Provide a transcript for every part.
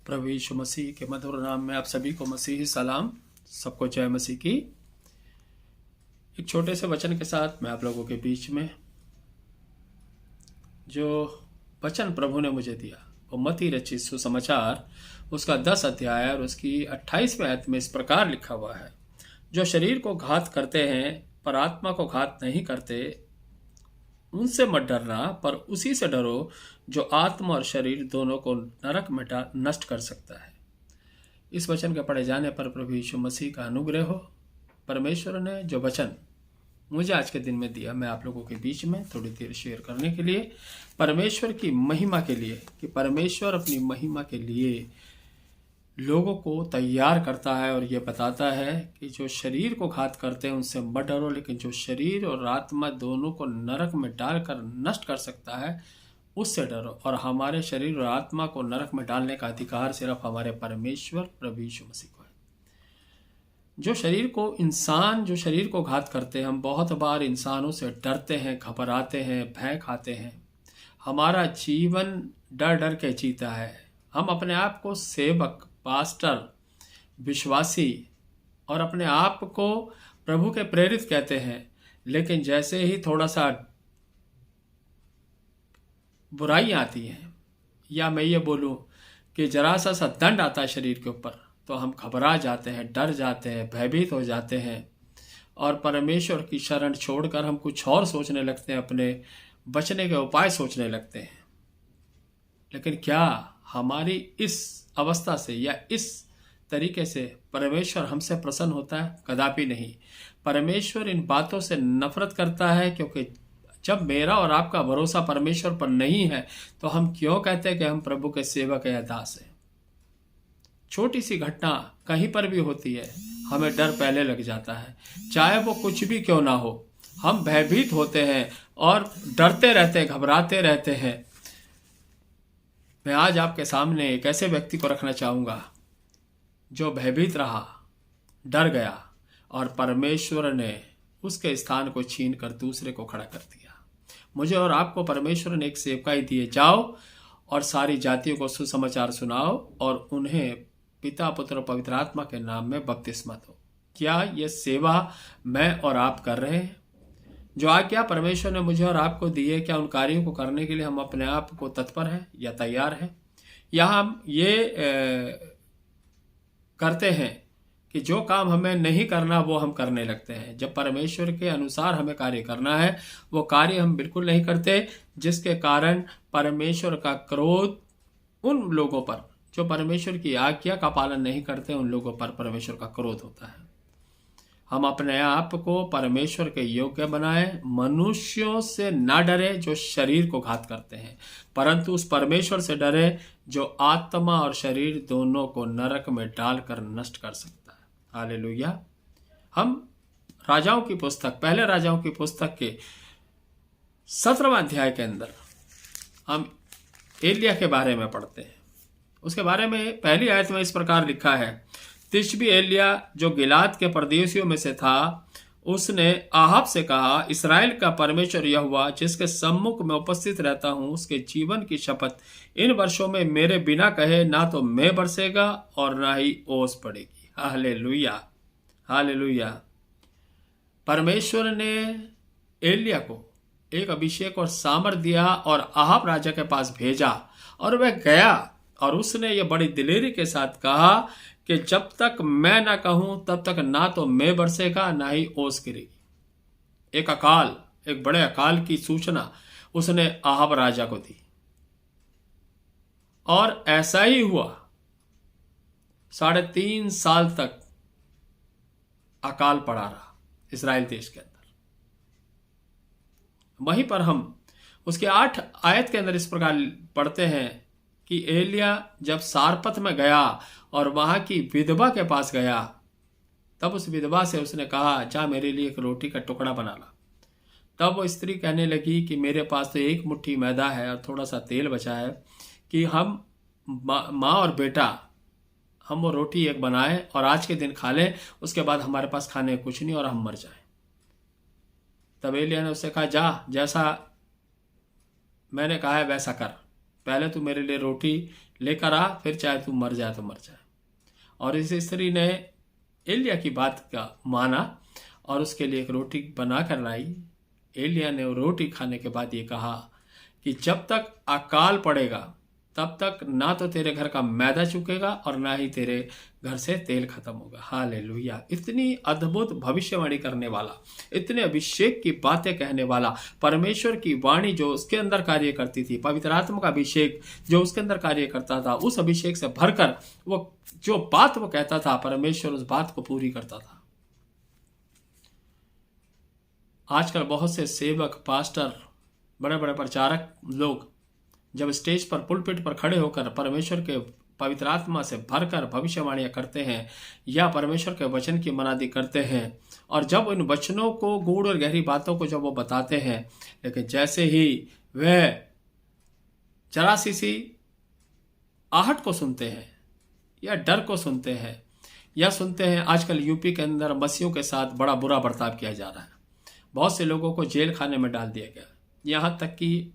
प्रभु यीशु मसीह के मधुर नाम में आप सभी को मसीही सलाम। सबको जय मसीह की। एक छोटे से वचन के साथ मैं आप लोगों के बीच में जो वचन प्रभु ने मुझे दिया वो मत्ती रचित सुसमाचार उसका 10 अध्याय और उसकी 28वें आयत में इस प्रकार लिखा हुआ है, जो शरीर को घात करते हैं पर आत्मा को घात नहीं करते, उनसे मत डरना, पर उसी से डरो जो आत्मा और शरीर दोनों को नरक में नष्ट कर सकता है। इस वचन के पढ़े जाने पर प्रभु यीशु मसीह का अनुग्रह हो। परमेश्वर ने जो वचन मुझे आज के दिन में दिया, मैं आप लोगों के बीच में थोड़ी देर शेयर करने के लिए, परमेश्वर की महिमा के लिए, कि परमेश्वर अपनी महिमा के लिए लोगों को तैयार करता है और ये बताता है कि जो शरीर को घात करते हैं उनसे मत डरो, लेकिन जो शरीर और आत्मा दोनों को नरक में डालकर नष्ट कर सकता है उससे डरो। और हमारे शरीर और आत्मा को नरक में डालने का अधिकार सिर्फ हमारे परमेश्वर प्रभु यीशु मसीह को है। जो शरीर को घात करते हैं, हम बहुत बार इंसानों से डरते हैं, घबराते हैं, भय खाते हैं। हमारा जीवन डर डर के जीता है। हम अपने आप को सेवक, पास्टर, विश्वासी और अपने आप को प्रभु के प्रेरित कहते हैं, लेकिन जैसे ही थोड़ा सा बुराई आती है, या मैं ये बोलूं कि जरा सा दंड आता है शरीर के ऊपर, तो हम घबरा जाते हैं, डर जाते हैं, भयभीत हो जाते हैं और परमेश्वर की शरण छोड़कर हम कुछ और सोचने लगते हैं, अपने बचने के उपाय सोचने लगते हैं। लेकिन क्या हमारी इस अवस्था से या इस तरीके से परमेश्वर हमसे प्रसन्न होता है? कदापि नहीं। परमेश्वर इन बातों से नफरत करता है, क्योंकि जब मेरा और आपका भरोसा परमेश्वर पर नहीं है तो हम क्यों कहते हैं कि हम प्रभु के सेवक या दास हैं। छोटी सी घटना कहीं पर भी होती है, हमें डर पहले लग जाता है, चाहे वो कुछ भी क्यों ना हो। हम भयभीत होते हैं और डरते रहते हैं, घबराते रहते हैं। मैं आज आपके सामने एक ऐसे व्यक्ति को रखना चाहूँगा जो भयभीत रहा, डर गया और परमेश्वर ने उसके स्थान को छीन कर दूसरे को खड़ा कर दिया। मुझे और आपको परमेश्वर ने एक सेवकाई दिए, जाओ और सारी जातियों को सुसमाचार सुनाओ और उन्हें पिता, पुत्र और पवित्र आत्मा के नाम में बपतिस्मा दो। क्या ये सेवा मैं और आप कर रहे हैं? जो आज्ञा परमेश्वर ने मुझे और आपको दी है, क्या उन कार्यों को करने के लिए हम अपने आप को तत्पर हैं या तैयार हैं? या हम ये करते हैं कि जो काम हमें नहीं करना वो हम करने लगते हैं। जब परमेश्वर के अनुसार हमें कार्य करना है वो कार्य हम बिल्कुल नहीं करते, जिसके कारण परमेश्वर का क्रोध उन लोगों पर जो परमेश्वर की आज्ञा का पालन नहीं करते, उन लोगों पर परमेश्वर का क्रोध होता है। हम अपने आप को परमेश्वर के योग्य बनाएं, मनुष्यों से ना डरे जो शरीर को घात करते हैं, परंतु उस परमेश्वर से डरे जो आत्मा और शरीर दोनों को नरक में डालकर नष्ट कर सकता है। हालेलुया। हम राजाओं की पुस्तक, पहले राजाओं की पुस्तक के 17वां अध्याय के अंदर हम एलिया के बारे में पढ़ते हैं। उसके बारे में पहली आयत में इस प्रकार लिखा है, तिशबी एलिया जो गिलाद के परदेशियों में से था, उसने आहाब से कहा, इस्राएल का परमेश्वर यहोवा जिसके सम्मुख में उपस्थित रहता हूं, उसके जीवन की शपथ, इन वर्षों में मेरे बिना कहे ना तो मैं बरसेगा और ना ही ओस पड़ेगी। Hallelujah, hallelujah. परमेश्वर ने एलिया को एक अभिषेक और सामर्थ दिया और आहाब राजा के पास भेजा और वह गया और उसने ये बड़ी दिलेरी के साथ कहा कि जब तक मैं ना कहूं तब तक ना तो मैं बरसेगा ना ही ओस गिरेगी। एक अकाल, एक बड़े अकाल की सूचना उसने आहाब राजा को दी और ऐसा ही हुआ। 3.5 साल तक अकाल पड़ा रहा इस्राएल देश के अंदर। वहीं पर हम उसके 8 आयत के अंदर इस प्रकार पढ़ते हैं कि एलिया जब सारपत में गया और वहां की विधवा के पास गया, तब उस विधवा से उसने कहा, जा मेरे लिए एक रोटी का टुकड़ा बना ला। तब वो स्त्री कहने लगी कि मेरे पास तो एक मुट्ठी मैदा है और थोड़ा सा तेल बचा है, कि हम माँ और बेटा हम वो रोटी एक बनाए और आज के दिन खा लें, उसके बाद हमारे पास खाने कुछ नहीं और हम मर जाएं। तब एलिया ने उससे कहा, जा, जैसा मैंने कहा है वैसा कर, पहले तू मेरे लिए रोटी लेकर आ, फिर चाहे तू मर जाए तो मर जाए। और इस स्त्री ने एलिया की बात का माना और उसके लिए एक रोटी बना कर लाई। एलिया ने वो रोटी खाने के बाद ये कहा कि जब तक अकाल पड़ेगा तब तक ना तो तेरे घर का मैदा चुकेगा और ना ही तेरे घर से तेल खत्म होगा। हालेलुया। इतनी अद्भुत भविष्यवाणी करने वाला, इतने अभिषेक की बातें कहने वाला, परमेश्वर की वाणी जो उसके अंदर कार्य करती थी, पवित्र आत्मा का अभिषेक जो उसके अंदर कार्य करता था, उस अभिषेक से भरकर वो जो बात वो कहता था, परमेश्वर उस बात को पूरी करता था। आजकल बहुत से सेवक, पास्टर, बड़े बड़े प्रचारक लोग जब स्टेज पर, पुलपिट पर खड़े होकर परमेश्वर के पवित्र आत्मा से भरकर भविष्यवाणियां करते हैं या परमेश्वर के वचन की मनादी करते हैं, और जब इन वचनों को, गूढ़ और गहरी बातों को जब वो बताते हैं, लेकिन जैसे ही वह जरा सी आहट को सुनते हैं या डर को सुनते हैं या सुनते हैं आजकल यूपी के अंदर मसीहों के साथ बड़ा बुरा बर्ताव किया जा रहा है, बहुत से लोगों को जेल खाने में डाल दिया गया, यहाँ तक कि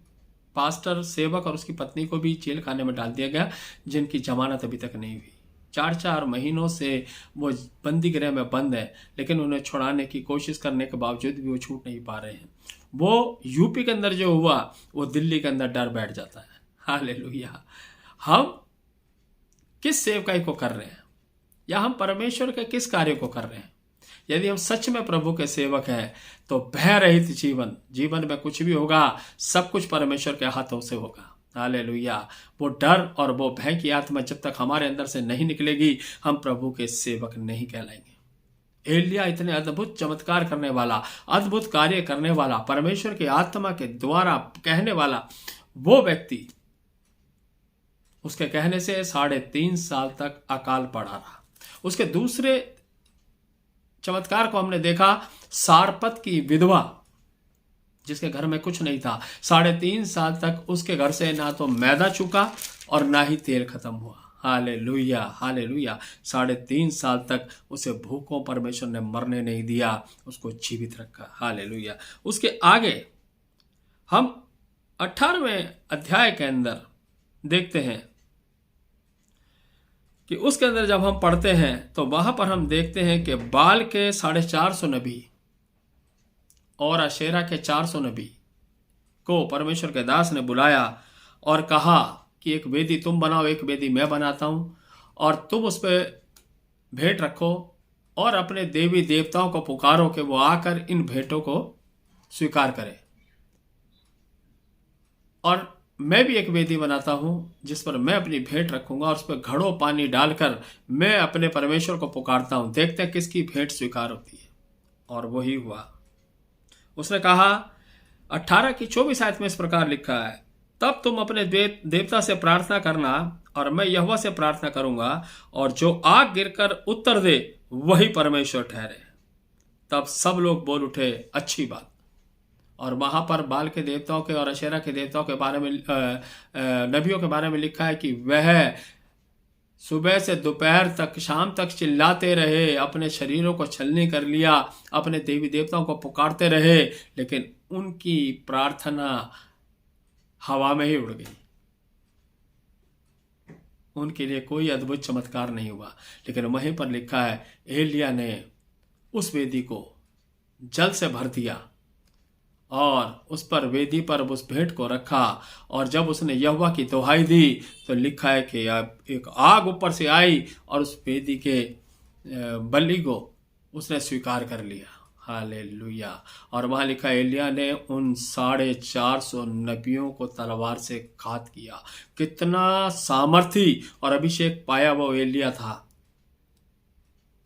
पास्टर, सेवक और उसकी पत्नी को भी जेल खाने में डाल दिया गया, जिनकी जमानत अभी तक नहीं हुई। 4-4 महीनों से वो बंदी गृह में बंद है, लेकिन उन्हें छुड़ाने की कोशिश करने के बावजूद भी वो छूट नहीं पा रहे हैं। वो यूपी के अंदर जो हुआ वो दिल्ली के अंदर डर बैठ जाता है। हालेलुया। हम किस सेवकाई को कर रहे हैं या हम परमेश्वर के किस कार्य को कर रहे हैं? यदि हम सच में प्रभु के सेवक हैं तो भय रहित जीवन में कुछ भी होगा, सब कुछ परमेश्वर के हाथों से होगा। हालेलुया। वो डर और वो भय की आत्मा जब तक हमारे अंदर से नहीं निकलेगी, हम प्रभु के सेवक नहीं कहलाएंगे। एलिया इतने अद्भुत चमत्कार करने वाला, अद्भुत कार्य करने वाला, परमेश्वर की आत्मा के द्वारा कहने वाला वो व्यक्ति, उसके कहने से 3.5 साल तक अकाल पड़ा रहा। उसके दूसरे चमत्कार को हमने देखा, सारपत की विधवा जिसके घर में कुछ नहीं था, 3.5 साल तक उसके घर से ना तो मैदा चुका और ना ही तेल खत्म हुआ। Hallelujah, hallelujah. 3.5 साल तक उसे भूखों परमेश्वर ने मरने नहीं दिया, उसको जीवित रखा। हालेलुया। उसके आगे हम 18वें अध्याय के अंदर देखते हैं कि उसके अंदर जब हम पढ़ते हैं तो वहां पर हम देखते हैं कि बाल के 450 नबी और अशेरा के 400 नबी को परमेश्वर के दास ने बुलाया और कहा कि एक वेदी तुम बनाओ, एक वेदी मैं बनाता हूं, और तुम उस पर भेंट रखो और अपने देवी देवताओं को पुकारो कि वो आकर इन भेंटों को स्वीकार करें। और मैं भी एक वेदी बनाता हूं जिस पर मैं अपनी भेंट रखूंगा और उस पर घड़ों पानी डालकर मैं अपने परमेश्वर को पुकारता हूं, देखते हैं किसकी भेंट स्वीकार होती है। और वही हुआ। उसने कहा, 18 की 24 आयत में इस प्रकार लिखा है, तब तुम अपने देवता से प्रार्थना करना और मैं यहोवा से प्रार्थना करूंगा, और जो आग गिरकर उत्तर दे वही परमेश्वर ठहरे। तब सब लोग बोल उठे, अच्छी बात। और वहां पर बाल के देवताओं के और अशेरा के देवताओं के बारे में, नबियों के बारे में लिखा है कि वह सुबह से दोपहर तक, शाम तक चिल्लाते रहे, अपने शरीरों को छलनी कर लिया, अपने देवी देवताओं को पुकारते रहे, लेकिन उनकी प्रार्थना हवा में ही उड़ गई। उनके लिए कोई अद्भुत चमत्कार नहीं हुआ। लेकिन वहीं पर लिखा है, एलिया ने उस वेदी को जल से भर दिया और उस पर, वेदी पर उस भेंट को रखा, और जब उसने यहोवा की दुहाई दी तो लिखा है कि एक आग ऊपर से आई और उस वेदी के बलि को उसने स्वीकार कर लिया। हालेलुया। और वहां लिखा है, एलिया ने उन 450 नबियों को तलवार से घात किया। कितना सामर्थी और अभिषेक पाया वो एलिया था।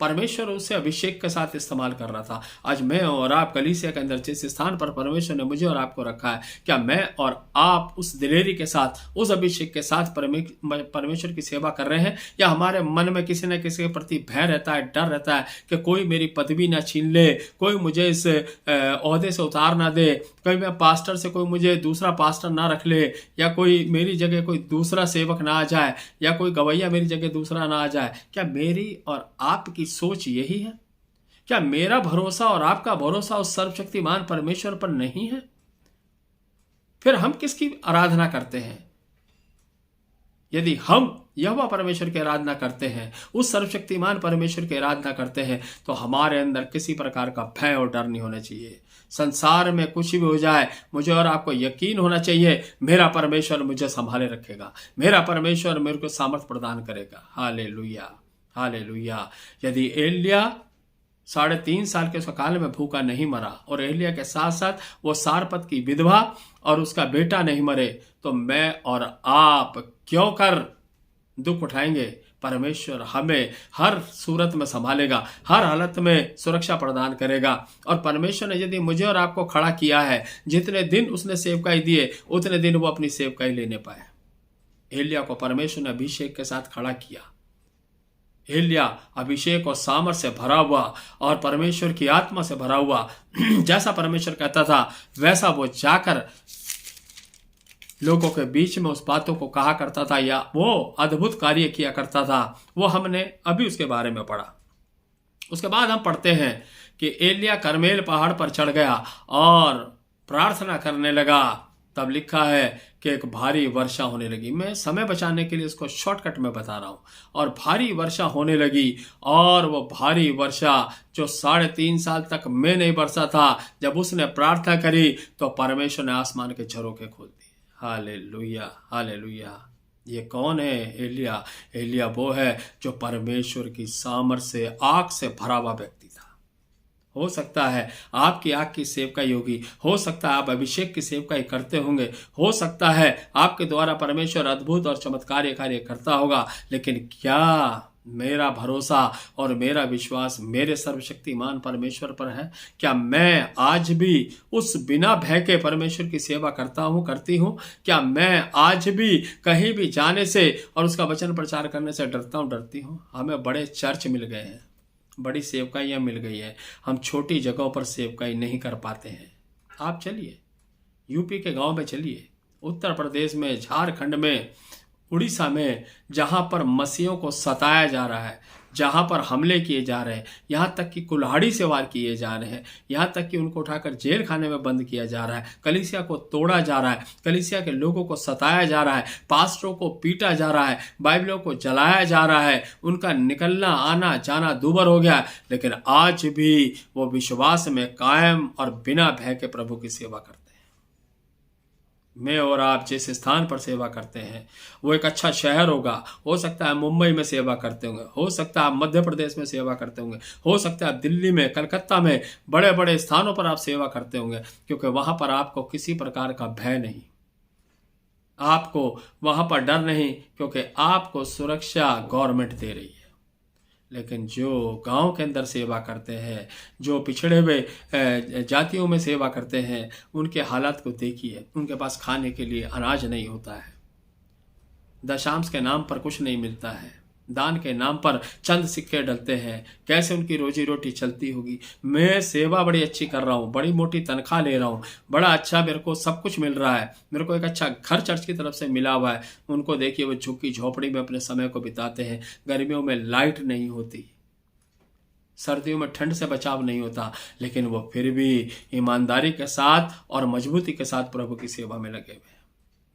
परमेश्वर उसे अभिषेक के साथ इस्तेमाल कर रहा था। आज मैं और आप कलीसिया के अंदर जिस स्थान पर परमेश्वर ने मुझे और आपको रखा है, क्या मैं और आप उस दिलेरी के साथ, उस अभिषेक के साथ परमेश्वर की सेवा कर रहे हैं, या हमारे मन में किसी न किसी के प्रति भय रहता है, डर रहता है कि कोई मेरी पदवी ना छीन ले, कोई मुझे इस ओहदे से उतार ना दे, कोई मैं पास्टर से कोई मुझे दूसरा पास्टर ना रख ले, या कोई मेरी जगह कोई दूसरा सेवक ना आ जाए, या कोई गवैया मेरी जगह दूसरा ना आ जाए। क्या मेरी और आपकी सोच यही है? क्या मेरा भरोसा और आपका भरोसा उस सर्वशक्तिमान परमेश्वर पर नहीं है? फिर हम किसकी आराधना करते हैं? यदि हम यहोवा परमेश्वर की आराधना करते हैं, उस सर्वशक्तिमान परमेश्वर की आराधना करते हैं, तो हमारे अंदर किसी प्रकार का भय और डर नहीं होना चाहिए। संसार में कुछ भी हो जाए, मुझे और आपको यकीन होना चाहिए मेरा परमेश्वर मुझे संभाले रखेगा, मेरा परमेश्वर मेरे को सामर्थ प्रदान करेगा। Hallelujah, hallelujah. यदि एलिया 3.5 साल के उस काल में भूखा नहीं मरा और एलिया के साथ साथ वो सारपत की विधवा और उसका बेटा नहीं मरे, तो मैं और आप क्यों कर दुख उठाएंगे? परमेश्वर हमें हर सूरत में संभालेगा, हर हालत में सुरक्षा प्रदान करेगा। और परमेश्वर ने यदि मुझे और आपको खड़ा किया है, जितने दिन उसने सेवकाई दिए उतने दिन वो अपनी सेवकाई लेने पाए। एलिया को परमेश्वर ने अभिषेक के साथ खड़ा किया। एलिया अभिषेक और सामर्थ से भरा हुआ और परमेश्वर की आत्मा से भरा हुआ, जैसा परमेश्वर कहता था वैसा वो जाकर लोगों के बीच में उस बातों को कहा करता था, या वो अद्भुत कार्य किया करता था। वो हमने अभी उसके बारे में पढ़ा। उसके बाद हम पढ़ते हैं कि एलिया करमेल पहाड़ पर चढ़ गया और प्रार्थना करने लगा। तब लिखा है कि एक भारी वर्षा होने लगी। मैं समय बचाने के लिए इसको शॉर्टकट में बता रहा हूं। और भारी वर्षा होने लगी, और वो भारी वर्षा जो 3.5 साल तक में नहीं बरसा था, जब उसने प्रार्थना करी तो परमेश्वर ने आसमान के झरोखे खोल दिए। Hallelujah, hallelujah. ये कौन है? एलिया। एलिया वो है जो परमेश्वर की सामर्थ से, आग से भरा हुआ व्यक्ति था। हो सकता है आपकी आग की सेवकाई होगी, हो सकता है आप अभिषेक की सेवकाई करते होंगे, हो सकता है आपके द्वारा परमेश्वर अद्भुत और चमत्कार कार्य करता होगा, लेकिन क्या मेरा भरोसा और मेरा विश्वास मेरे सर्वशक्तिमान परमेश्वर पर है? क्या मैं आज भी उस बिना भय के परमेश्वर की सेवा करता हूँ, करती हूँ? क्या मैं आज भी कहीं भी जाने से और उसका वचन प्रचार करने से डरता हूँ, डरती हूँ? हमें बड़े चर्च मिल गए हैं, बड़ी सेवकाइयाँ मिल गई हैं, हम छोटी जगहों पर सेवकाई नहीं कर पाते हैं। आप चलिए यूपी के गांव में, चलिए उत्तर प्रदेश में, झारखंड में, उड़ीसा में, जहां पर मसीहों को सताया जा रहा है, जहां पर हमले किए जा रहे हैं, यहां तक कि कुल्हाड़ी से वार किए जा रहे हैं, यहां तक कि उनको उठाकर जेल खाने में बंद किया जा रहा है, कलीसिया को तोड़ा जा रहा है, कलीसिया के लोगों को सताया जा रहा है, पास्टरों को पीटा जा रहा है, बाइबलों को जलाया जा रहा है, उनका निकलना आना जाना दूभर हो गया, लेकिन आज भी वो विश्वास में कायम और बिना भय के प्रभु की सेवा करते हैं। मैं और आप जिस स्थान पर सेवा करते हैं वो एक अच्छा शहर होगा। हो सकता है मुंबई में सेवा करते होंगे, हो सकता है आप मध्य प्रदेश में सेवा करते होंगे, हो सकता है आप दिल्ली में, कलकत्ता में, बड़े बड़े स्थानों पर आप सेवा करते होंगे, क्योंकि वहां पर आपको किसी प्रकार का भय नहीं, आपको वहां पर डर नहीं, क्योंकि आपको सुरक्षा गवर्नमेंट दे रही है। लेकिन जो गांव के अंदर सेवा करते हैं, जो पिछड़े हुए जातियों में सेवा करते हैं, उनके हालात को देखिए। उनके पास खाने के लिए अनाज नहीं होता है, दशांश के नाम पर कुछ नहीं मिलता है, दान के नाम पर चंद सिक्के डलते हैं। कैसे उनकी रोजी रोटी चलती होगी? मैं सेवा बड़ी अच्छी कर रहा हूँ, बड़ी मोटी तनख्वाह ले रहा हूँ, बड़ा अच्छा मेरे को सब कुछ मिल रहा है, मेरे को एक अच्छा घर चर्च की तरफ से मिला हुआ है। उनको देखिए वो झुग्गी झोपड़ी में अपने समय को बिताते हैं। गर्मियों में लाइट नहीं होती, सर्दियों में ठंड से बचाव नहीं होता, लेकिन वो फिर भी ईमानदारी के साथ और मजबूती के साथ प्रभु की सेवा में लगे हुए हैं।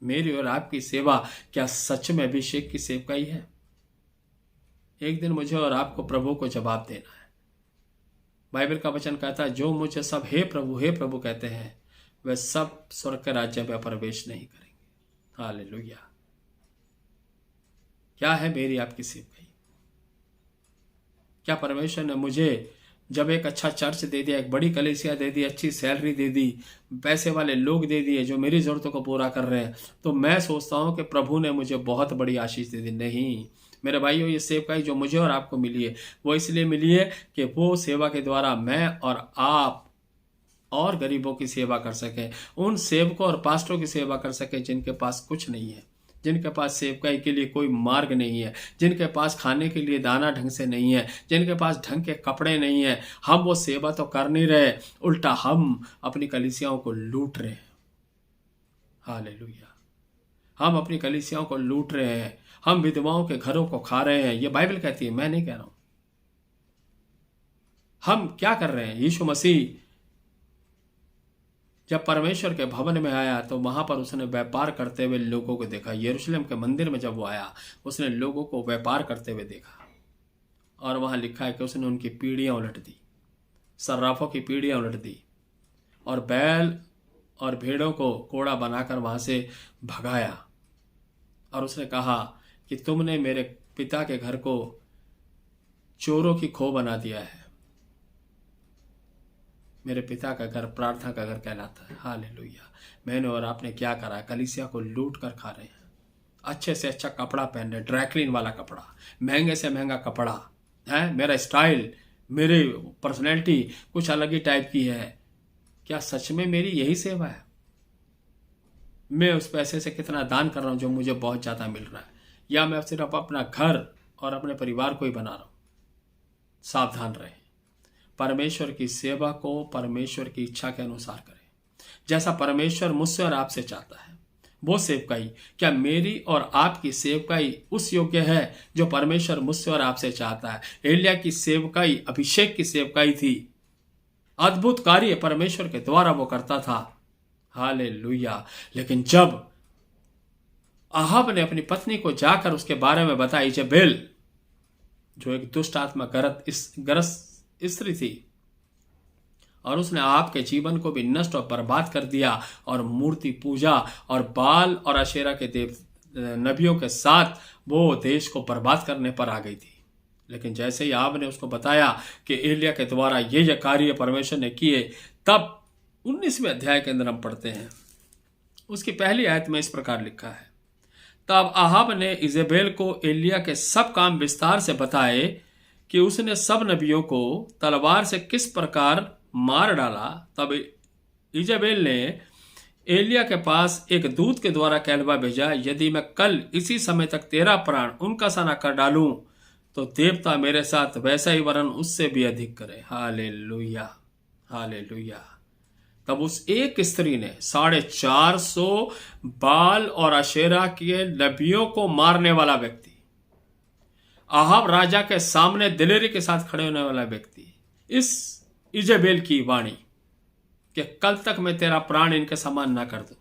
मेरी और आपकी सेवा क्या सच में अभिषेक की सेवकाई है? एक दिन मुझे और आपको प्रभु को जवाब देना है। बाइबल का वचन कहता है, जो मुझे सब हे प्रभु कहते हैं, वे सब स्वर्ग के राज्य में प्रवेश नहीं करेंगे। हालेलुया। क्या है मेरी आपकी सेवकाई? क्या परमेश्वर ने मुझे जब एक अच्छा चर्च दे दिया, एक बड़ी कलीसिया दे दी, अच्छी सैलरी दे दी, पैसे वाले लोग दे दिए जो मेरी जरूरतों को पूरा कर रहे हैं, तो मैं सोचता हूं कि प्रभु ने मुझे बहुत बड़ी आशीष दे दी? नहीं मेरे भाइयों, ये सेवकाई जो मुझे और आपको मिली है वो इसलिए मिली है कि वो सेवा के द्वारा मैं और आप और गरीबों की सेवा कर सकें, उन सेवकों और पास्टरों की सेवा कर सकें जिनके पास कुछ नहीं है, जिनके पास सेवकाई के लिए कोई मार्ग नहीं है, जिनके पास खाने के लिए दाना ढंग से नहीं है, जिनके पास ढंग के कपड़े नहीं है। हम वो सेवा तो कर नहीं रहे, उल्टा हम अपनी कलीसियाओं को लूट रहे हैं। हालेलुया। हम अपनी कलीसियाओं को लूट रहे हैं, हम विधवाओं के घरों को खा रहे हैं। ये बाइबल कहती है, मैं नहीं कह रहा हूं। हम क्या कर रहे हैं? यीशु मसीह जब परमेश्वर के भवन में आया तो वहां पर उसने व्यापार करते हुए लोगों को देखा। यरूशलेम के मंदिर में जब वो आया उसने लोगों को व्यापार करते हुए देखा, और वहां लिखा है कि उसने उनकी पीढ़ियां उलट दी, सर्राफों की पीढ़ियां उलट दी, और बैल और भेड़ों को कोड़ा बनाकर वहां से भगाया। और उसने कहा कि तुमने मेरे पिता के घर को चोरों की खो बना दिया है। मेरे पिता का घर प्रार्थना का घर कहलाता है। हालेलुया। मैंने और आपने क्या करा? कलीसिया को लूट कर खा रहे हैं। अच्छे से अच्छा कपड़ा पहन रहे, ड्राइक्लीन वाला कपड़ा, महंगे से महंगा कपड़ा है। मेरा स्टाइल, मेरी पर्सनैलिटी कुछ अलग ही टाइप की है। क्या सच में मेरी यही सेवा है? मैं उस पैसे से कितना दान कर रहा हूं जो मुझे बहुत ज्यादा मिल रहा है, या मैं सिर्फ अपना घर और अपने परिवार को ही बना रहा हूं? सावधान रहें। परमेश्वर की सेवा को परमेश्वर की इच्छा के अनुसार करें। जैसा परमेश्वर मुझसे और आपसे चाहता है वो सेवकाई, क्या मेरी और आपकी सेवकाई उस योग्य है जो परमेश्वर मुझसे और आपसे चाहता है? एलिया की सेवकाई अभिषेक की सेवकाई थी। अद्भुत कार्य परमेश्वर के द्वारा वो करता था। हालेलुया। लेकिन जब अहाब ने अपनी पत्नी को जाकर उसके बारे में बताया, इजेबेल जो एक दुष्ट आत्मा ग्रस्त स्त्री थी, और उसने आपके जीवन को भी नष्ट और बर्बाद कर दिया, और मूर्ति पूजा और बाल और अशेरा के देव नबियों के साथ वो देश को बर्बाद करने पर आ गई थी। लेकिन जैसे ही आपने उसको बताया कि एलिया के द्वारा ये कार्य परमेश्वर ने किए, तब 19वें अध्याय के अंदर हम पढ़ते हैं, उसकी पहली आयत में इस प्रकार लिखा है, तब अहाब ने इजेबेल को एलिया के सब काम विस्तार से बताए कि उसने सब नबियों को तलवार से किस प्रकार मार डाला। तब इजेबेल ने एलिया के पास एक दूत के द्वारा कहलवा भेजा, यदि मैं कल इसी समय तक तेरा प्राण उनका सा न कर डालूं तो देवता मेरे साथ वैसा ही वरन उससे भी अधिक करे। Hallelujah, hallelujah. तब उस एक स्त्री ने 450 बाल और अशेरा के नबियों को मारने वाला व्यक्ति, अहाब राजा के सामने दिलेरी के साथ खड़े होने वाला व्यक्ति, इस इजेबेल की वाणी कि कल तक मैं तेरा प्राण इनके समान ना कर दूं।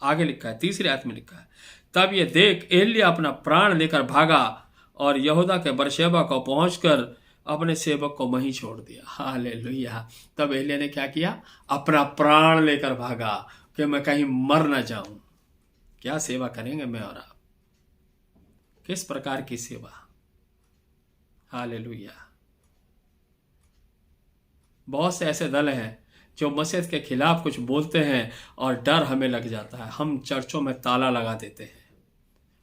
आगे लिखा है, तीसरी आयत में लिखा है, तब ये देख एलिया अपना प्राण लेकर भागा और यहूदा के बरशेबा को पहुंचकर अपने सेवक को वहीं छोड़ दिया। हालेलुया। तब एलिया ने क्या किया? अपना प्राण लेकर भागा कि मैं कहीं मर ना जाऊं। क्या सेवा करेंगे मैं और आप? किस प्रकार की सेवा? हालेलुया। बहुत से ऐसे दल हैं जो मसीहत के खिलाफ कुछ बोलते हैं और डर हमें लग जाता है। हम चर्चों में ताला लगा देते हैं,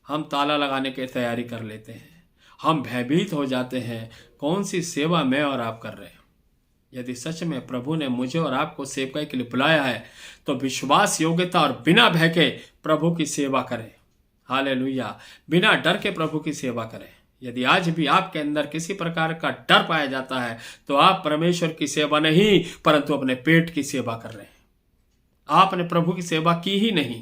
हम ताला लगाने की तैयारी कर लेते हैं, हम भयभीत हो जाते हैं। कौन सी सेवा मैं और आप कर रहे हैं? यदि सच में प्रभु ने मुझे और आपको सेवकाई के लिए बुलाया है तो विश्वास, योग्यता और बिना भय के प्रभु की सेवा करें। हालेलुया। बिना डर के प्रभु की सेवा करें। यदि आज भी आपके अंदर किसी प्रकार का डर पाया जाता है तो आप परमेश्वर की सेवा नहीं परंतु अपने पेट की सेवा कर रहे हैं। आपने प्रभु की सेवा की ही नहीं,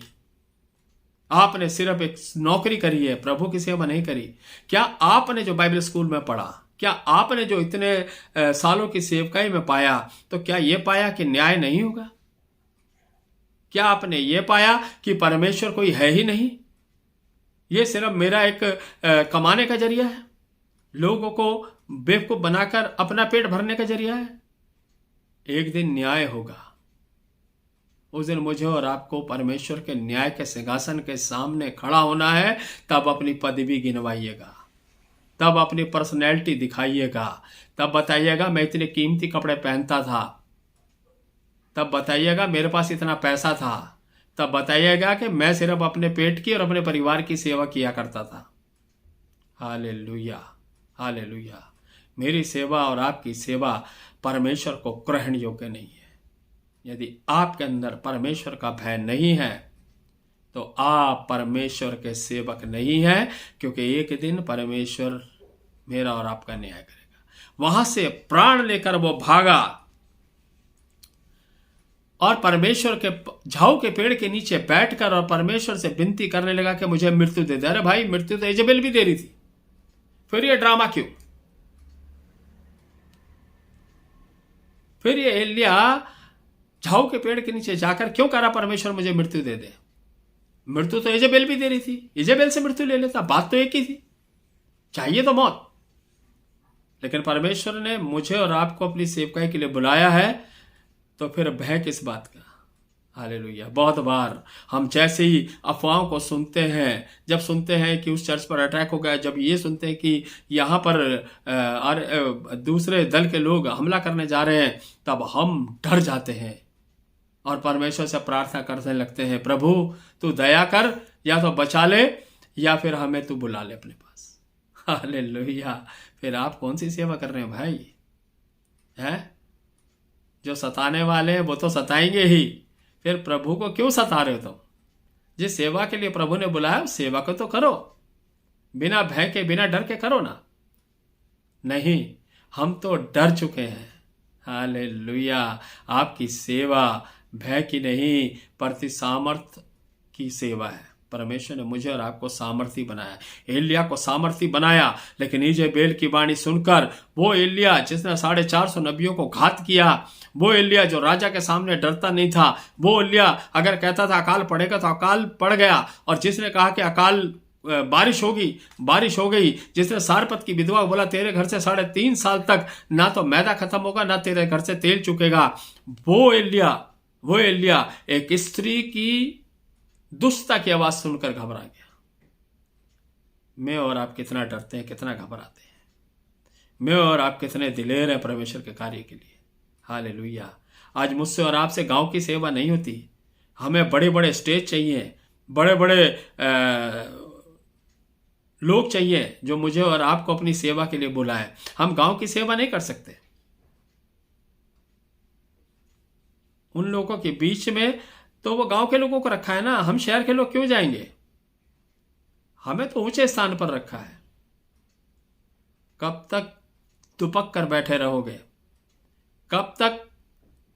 आपने सिर्फ एक नौकरी करी है, प्रभु की सेवा नहीं करी। क्या आपने जो बाइबल स्कूल में पढ़ा, क्या आपने जो इतने सालों की सेवकाई में पाया, तो क्या यह पाया कि न्याय नहीं होगा? क्या आपने ये पाया कि परमेश्वर कोई है ही नहीं? ये सिर्फ मेरा एक कमाने का जरिया है, लोगों को बेवकूफ बनाकर अपना पेट भरने का जरिया है? एक दिन न्याय होगा। उस दिन मुझे और आपको परमेश्वर के न्याय के सिंहासन के सामने खड़ा होना है। तब अपनी पदवी गिनवाइएगा, तब अपनी पर्सनैलिटी दिखाइएगा, तब बताइएगा मैं इतने कीमती कपड़े पहनता था, तब बताइएगा मेरे पास इतना पैसा था, तब बताइएगा कि मैं सिर्फ अपने पेट की और अपने परिवार की सेवा किया करता था। Hallelujah, hallelujah. मेरी सेवा और आपकी सेवा परमेश्वर को ग्रहण योग्य नहीं है। यदि आपके अंदर परमेश्वर का भय नहीं है तो आप परमेश्वर के सेवक नहीं हैं, क्योंकि एक दिन परमेश्वर मेरा और आपका न्याय करेगा। वहां से प्राण लेकर वो भागा और परमेश्वर के झाऊ के पेड़ के नीचे बैठकर और परमेश्वर से विनती करने लगा कि मुझे मृत्यु दे दे। अरे भाई, मृत्यु तो इजेबेल भी दे रही थी, फिर ये ड्रामा क्यों? फिर ये एलिया झाऊ के पेड़ के नीचे जाकर क्यों कह रहा परमेश्वर मुझे मृत्यु दे दे? मृत्यु तो इजेबेल भी दे रही थी, इजेबेल से मृत्यु ले लेता, बात तो एक ही थी, चाहिए तो मौत। लेकिन परमेश्वर ने मुझे और आपको अपनी सेवकाई के लिए बुलाया है, तो फिर भय किस बात का? हालेलुया। बहुत बार हम जैसे ही अफवाहों को सुनते हैं, जब सुनते हैं कि उस चर्च पर अटैक हो गया, जब ये सुनते हैं कि यहाँ पर दूसरे दल के लोग हमला करने जा रहे हैं, तब हम डर जाते हैं और परमेश्वर से प्रार्थना करने लगते हैं, प्रभु तू दया कर, या तो बचा ले या फिर हमें तू बुला ले अपने पास। हालेलुया। फिर आप कौन सी सेवा कर रहे हैं भाई? हैं? जो सताने वाले हैं वो तो सताएंगे ही, फिर प्रभु को क्यों सता रहे हो तुम? जिस सेवा के लिए प्रभु ने बुलाया उस सेवा को तो करो, बिना भय के, बिना डर के करो ना। नहीं, हम तो डर चुके हैं। हालेलुया। आपकी सेवा भय की नहीं, प्रति सामर्थ की सेवा है। परमेश्वर ने मुझे और आपको सामर्थी बनाया। एलिया को सामर्थी बनाया, लेकिन इजेबेल की वाणी सुनकर वो एलिया जिसने 450 नबियों को घात किया, वो एलिया जो राजा के सामने डरता नहीं था, वो एलिया अगर कहता था अकाल पड़ेगा तो अकाल पड़ गया, और जिसने कहा कि अकाल बारिश होगी, बारिश हो गई। जिसने सारपत की विधवा बोला तेरे घर से 3.5 साल तक ना तो मैदा खत्म होगा ना तेरे घर से तेल चुकेगा, वो एलिया एक स्त्री की दुष्टता की आवाज सुनकर घबरा गया। मैं और आप कितना डरते हैं, कितना घबराते हैं। मैं और आप कितने दिलेर हैं परमेश्वर के कार्य के लिए। हालेलुया। आज मुझसे और आपसे गांव की सेवा नहीं होती। हमें बड़े बड़े स्टेज चाहिए, बड़े बड़े लोग चाहिए जो मुझे और आपको अपनी सेवा के लिए बुलाए। हम गांव की सेवा नहीं कर सकते। उन लोगों के बीच में तो वो गांव के लोगों को रखा है ना, हम शहर के लोग क्यों जाएंगे? हमें तो ऊंचे स्थान पर रखा है। कब तक दुपक कर बैठे रहोगे? कब तक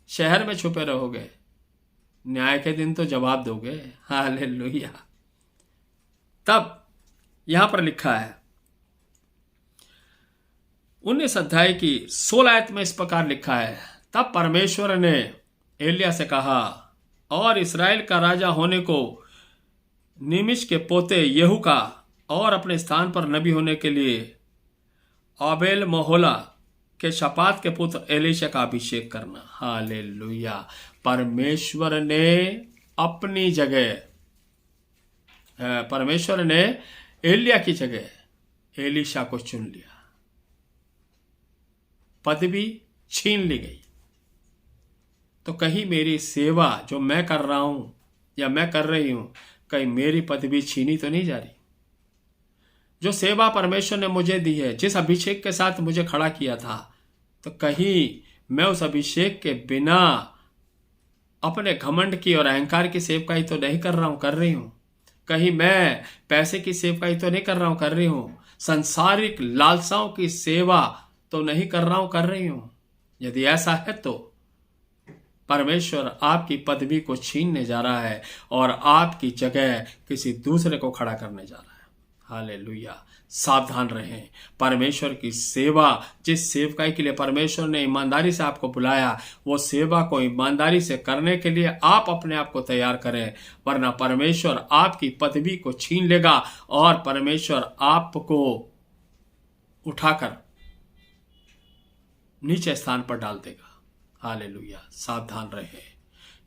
शहर में छुपे रहोगे? न्याय के दिन तो जवाब दोगे। हालेलुया। तब यहां पर लिखा है 19 अध्याय की 16 आयत में इस प्रकार लिखा है, तब परमेश्वर ने एलिया से कहा, और इस्राएल का राजा होने को निमिश के पोते येहू का और अपने स्थान पर नबी होने के लिए आबेल मोहला के शपात के पुत्र एलीशा का अभिषेक करना। हालेलुया। परमेश्वर ने अपनी जगह, परमेश्वर ने एलिया की जगह एलीशा को चुन लिया। पदवी छीन ली गई। तो कहीं मेरी सेवा जो मैं कर रहा हूं या मैं कर रही हूं, कहीं मेरी पदवी छीनी तो नहीं जा रही? जो सेवा परमेश्वर ने मुझे दी है, जिस अभिषेक के साथ मुझे खड़ा किया था, तो कहीं मैं उस अभिषेक के बिना अपने घमंड की और अहंकार की सेवकाई तो नहीं कर रहा हूं, कर रही हूं? कहीं मैं पैसे की सेवकाई तो नहीं कर रहा हूं, कर रही हूं? सांसारिक लालसाओं की सेवा तो नहीं कर रहा हूं, कर रही हूं? यदि ऐसा है तो परमेश्वर आपकी पदवी को छीनने जा रहा है और आपकी जगह किसी दूसरे को खड़ा करने जा रहा है। हालेलुया। सावधान रहें। परमेश्वर की सेवा, जिस सेवकाई के लिए परमेश्वर ने ईमानदारी से आपको बुलाया, वो सेवा को ईमानदारी से करने के लिए आप अपने आप को तैयार करें, वरना परमेश्वर आपकी पदवी को छीन लेगा और परमेश्वर आपको उठाकर नीचे स्थान पर डाल देगा। हालेलुया। सावधान रहे।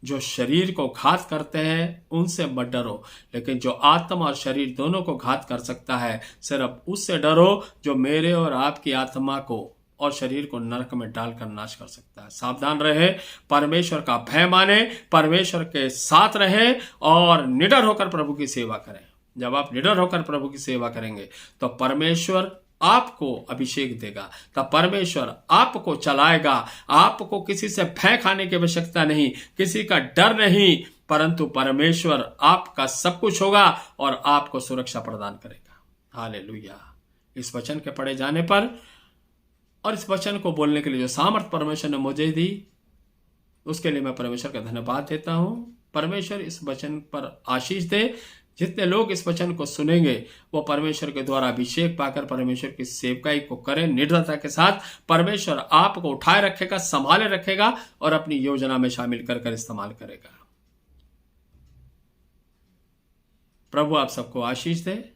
जो शरीर को घात करते हैं उनसे मत डरो, लेकिन जो आत्मा और शरीर दोनों को घात कर सकता है, सिर्फ उससे डरो जो मेरे और आपकी आत्मा को और शरीर को नरक में डालकर नाश कर सकता है। सावधान रहे। परमेश्वर का भय माने, परमेश्वर के साथ रहे और निडर होकर प्रभु की सेवा करें। जब आप निडर होकर प्रभु की सेवा करेंगे तो परमेश्वर आपको अभिषेक देगा, तब परमेश्वर आपको चलाएगा। आपको किसी से भय खाने की आवश्यकता नहीं, किसी का डर नहीं, परंतु परमेश्वर आपका सब कुछ होगा और आपको सुरक्षा प्रदान करेगा। हालेलुया। इस वचन के पढ़े जाने पर और इस वचन को बोलने के लिए जो सामर्थ परमेश्वर ने मुझे दी, उसके लिए मैं परमेश्वर का धन्यवाद देता हूं। परमेश्वर इस वचन पर आशीष दे। जितने लोग इस वचन को सुनेंगे वो परमेश्वर के द्वारा अभिषेक पाकर परमेश्वर की सेवकाई को करें निर्दयता के साथ। परमेश्वर आपको उठाए रखेगा, संभाले रखेगा और अपनी योजना में शामिल कर इस्तेमाल करेगा। प्रभु आप सबको आशीष दे।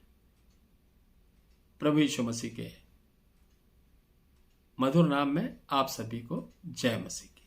प्रभु यीशु मसीह के मधुर नाम में आप सभी को जय मसीह की।